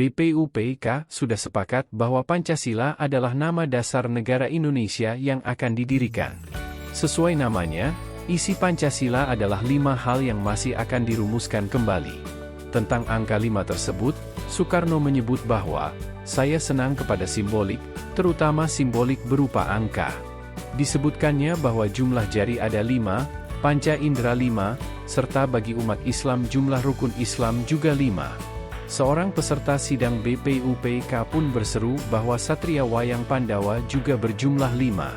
BPUPK sudah sepakat bahwa Pancasila adalah nama dasar negara Indonesia yang akan didirikan. Sesuai namanya, isi Pancasila adalah 5 hal yang masih akan dirumuskan kembali. Tentang angka 5 tersebut, Soekarno menyebut bahwa, "Saya senang kepada simbolik, terutama simbolik berupa angka." Disebutkannya bahwa jumlah jari ada 5, panca indera 5, serta bagi umat Islam jumlah rukun Islam juga 5. Seorang peserta sidang BPUPK pun berseru bahwa Satria Wayang Pandawa juga berjumlah 5.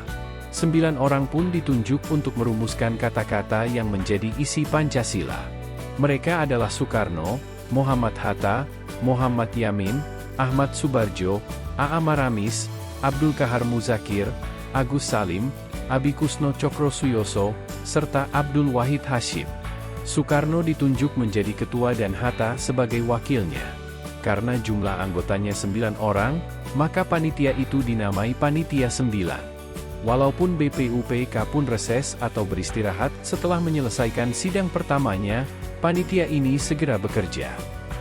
9 orang pun ditunjuk untuk merumuskan kata-kata yang menjadi isi Pancasila. Mereka adalah Soekarno, Muhammad Hatta, Muhammad Yamin, Ahmad Subarjo, A.A. Maramis, Abdul Kahar Muzakir, Agus Salim, Abikusno Cokrosuyoso, serta Abdul Wahid Hashim. Soekarno ditunjuk menjadi ketua dan Hatta sebagai wakilnya. Karena jumlah anggotanya 9 orang, maka panitia itu dinamai Panitia 9. Walaupun BPUPK pun reses atau beristirahat setelah menyelesaikan sidang pertamanya, panitia ini segera bekerja.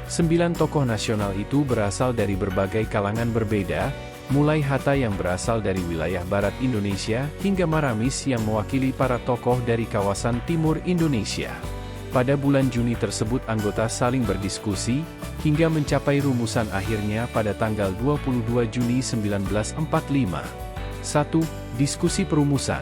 9 tokoh nasional itu berasal dari berbagai kalangan berbeda, mulai Hatta yang berasal dari wilayah barat Indonesia, hingga Maramis yang mewakili para tokoh dari kawasan timur Indonesia. Pada bulan Juni tersebut anggota saling berdiskusi, hingga mencapai rumusan akhirnya pada tanggal 22 Juni 1945. 1. Diskusi perumusan.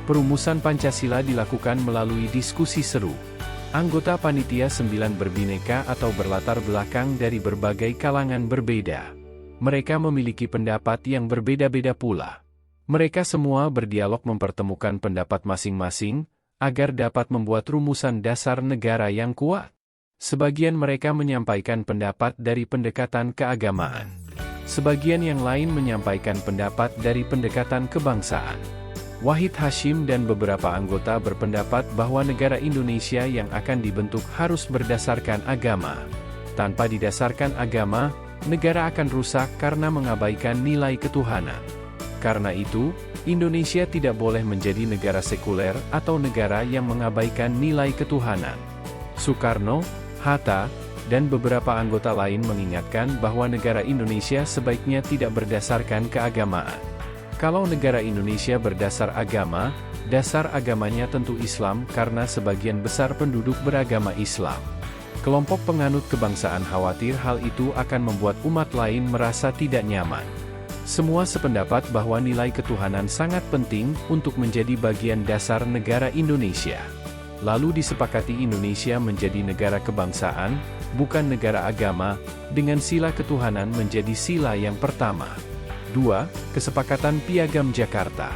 Perumusan Pancasila dilakukan melalui diskusi seru. Anggota Panitia 9 berbineka atau berlatar belakang dari berbagai kalangan berbeda. Mereka memiliki pendapat yang berbeda-beda pula. Mereka semua berdialog mempertemukan pendapat masing-masing, agar dapat membuat rumusan dasar negara yang kuat. Sebagian mereka menyampaikan pendapat dari pendekatan keagamaan. Sebagian yang lain menyampaikan pendapat dari pendekatan kebangsaan. Wahid Hashim dan beberapa anggota berpendapat bahwa negara Indonesia yang akan dibentuk harus berdasarkan agama. Tanpa didasarkan agama, negara akan rusak karena mengabaikan nilai ketuhanan. Karena itu, Indonesia tidak boleh menjadi negara sekuler atau negara yang mengabaikan nilai ketuhanan. Soekarno, Hatta, dan beberapa anggota lain mengingatkan bahwa negara Indonesia sebaiknya tidak berdasarkan keagamaan. Kalau negara Indonesia berdasar agama, dasar agamanya tentu Islam karena sebagian besar penduduk beragama Islam. Kelompok penganut kebangsaan khawatir hal itu akan membuat umat lain merasa tidak nyaman. Semua sependapat bahwa nilai ketuhanan sangat penting untuk menjadi bagian dasar negara Indonesia. Lalu disepakati Indonesia menjadi negara kebangsaan, bukan negara agama, dengan sila ketuhanan menjadi sila yang pertama. 2. Kesepakatan Piagam Jakarta.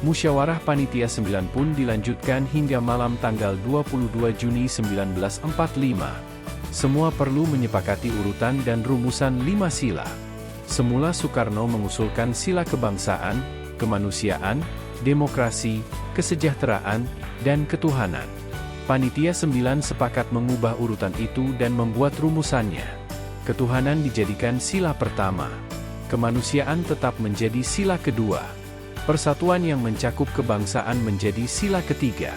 Musyawarah Panitia 9 pun dilanjutkan hingga malam tanggal 22 Juni 1945. Semua perlu menyepakati urutan dan rumusan 5 sila. Semula Soekarno mengusulkan sila kebangsaan, kemanusiaan, demokrasi, kesejahteraan, dan ketuhanan. Panitia 9 sepakat mengubah urutan itu dan membuat rumusannya. Ketuhanan dijadikan sila pertama. Kemanusiaan tetap menjadi sila kedua. Persatuan yang mencakup kebangsaan menjadi sila ketiga.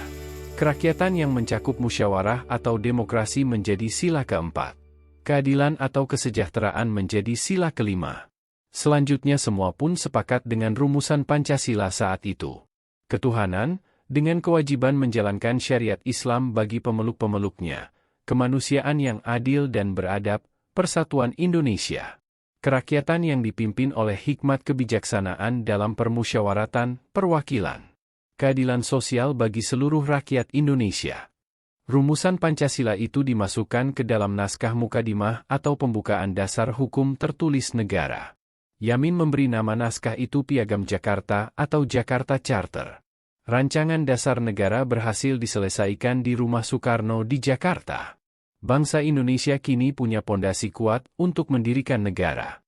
Kerakyatan yang mencakup musyawarah atau demokrasi menjadi sila keempat. Keadilan atau kesejahteraan menjadi sila kelima. Selanjutnya semua pun sepakat dengan rumusan Pancasila saat itu. Ketuhanan, dengan kewajiban menjalankan syariat Islam bagi pemeluk-pemeluknya. Kemanusiaan yang adil dan beradab, persatuan Indonesia. Kerakyatan yang dipimpin oleh hikmat kebijaksanaan dalam permusyawaratan, perwakilan. Keadilan sosial bagi seluruh rakyat Indonesia. Rumusan Pancasila itu dimasukkan ke dalam naskah mukadimah atau pembukaan dasar hukum tertulis negara. Yamin memberi nama naskah itu Piagam Jakarta atau Jakarta Charter. Rancangan dasar negara berhasil diselesaikan di rumah Soekarno di Jakarta. Bangsa Indonesia kini punya pondasi kuat untuk mendirikan negara.